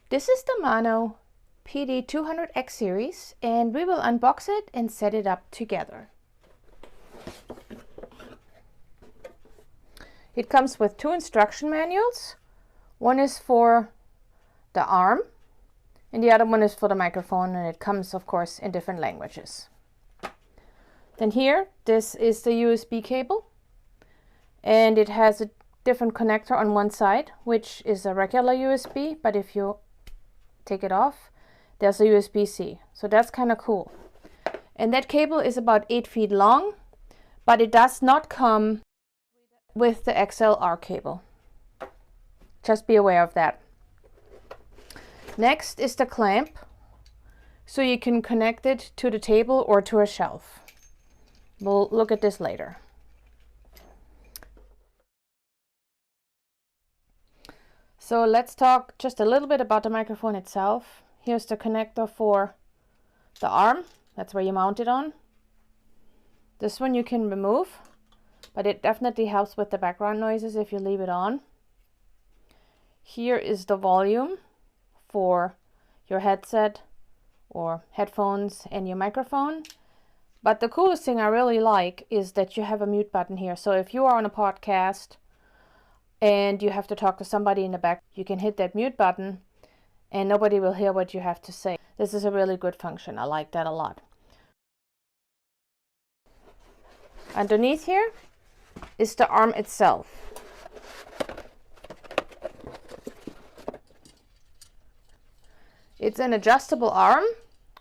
This is the Maono PD200X series, and we will unbox it and set it up together. It comes with two instruction manuals. One is for the arm and the other one is for the microphone, and it comes of course in different languages. Then here, this is the USB cable, and it has a different connector on one side, which is a regular USB, but if you take it off, there's a USB-C. So that's kind of cool. And that cable is about 8 feet long, but it does not come with the XLR cable. Just be aware of that. Next is the clamp, so you can connect it to the table or to a shelf. We'll look at this later. So let's talk just a little bit about the microphone itself. Here's the connector for the arm. That's where you mount it on. This one you can remove, but it definitely helps with the background noises if you leave it on. Here is the volume for your headset or headphones and your microphone. But the coolest thing I really like is that you have a mute button here. So if you are on a podcast and you have to talk to somebody in the back, you can hit that mute button and nobody will hear what you have to say. This is a really good function. I like that a lot. Underneath here is the arm itself. It's an adjustable arm,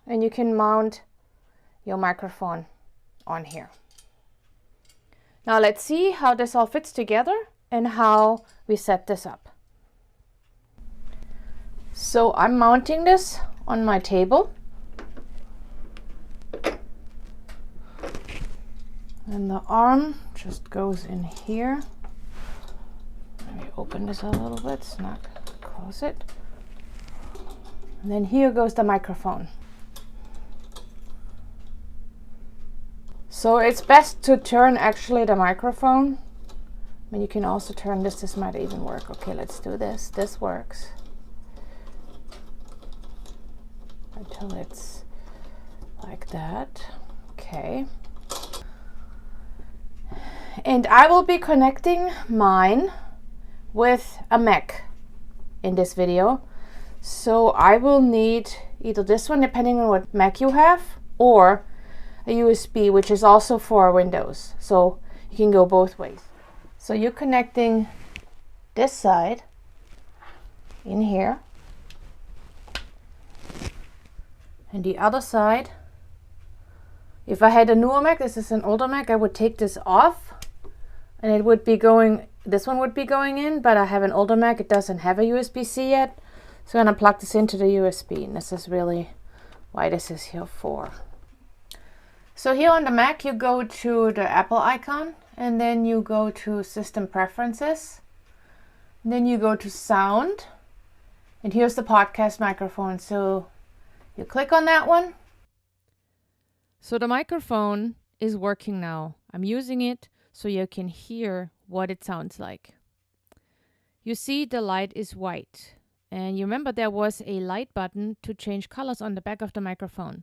and you can mount your microphone on here. Now let's see how this all fits together and how we set this up. So I'm mounting this on my table. And the arm just goes in here. Let me open this a little bit, snug, close it. And then here goes the microphone. So it's best to turn actually the microphone. I mean, you can also turn this. This might even work. Okay, let's do this. This works. Until it's like that. Okay. And I will be connecting mine with a Mac in this video. So I will need either this one, depending on what Mac you have, or a USB, which is also for Windows. So you can go both ways. So you're connecting this side in here, and the other side. If I had a newer Mac, this is an older Mac, I would take this off and it would be going, this one would be going in, but I have an older Mac, it doesn't have a USB-C yet. So I'm going to plug this into the USB, and this is really why this is here for. So here on the Mac, you go to the Apple icon, and then you go to System Preferences. And then you go to Sound, and here's the podcast microphone. So you click on that one. So the microphone is working now. I'm using it so you can hear what it sounds like. You see the light is white. And you remember there was a light button to change colors on the back of the microphone.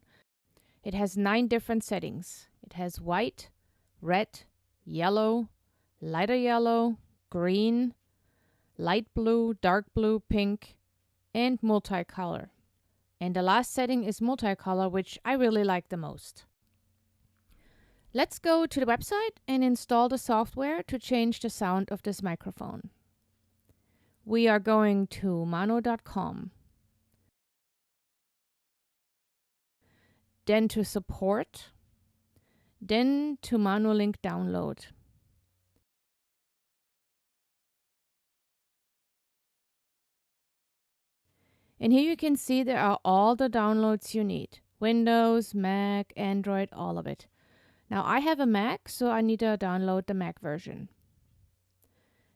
It has 9 different settings. It has white, red, yellow, lighter yellow, green, light blue, dark blue, pink, and multicolor. And the last setting is multicolor, which I really like the most. Let's go to the website and install the software to change the sound of this microphone. We are going to Maono.com. Then to support. Then to Maono link download. And here you can see there are all the downloads you need. Windows, Mac, Android, all of it. Now I have a Mac, so I need to download the Mac version.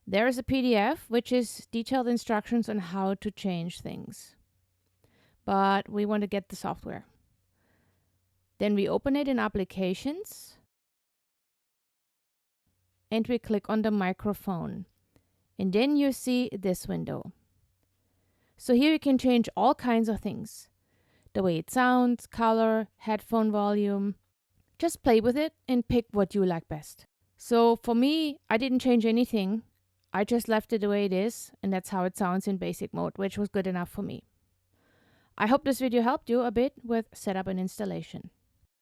There is a PDF, which is detailed instructions on how to change things. But we want to get the software. Then we open it in Applications. And we click on the microphone. And then you see this window. So here you can change all kinds of things. The way it sounds, color, headphone volume. Just play with it and pick what you like best. So for me, I didn't change anything. I just left it the way it is, and that's how it sounds in basic mode, which was good enough for me. I hope this video helped you a bit with setup and installation.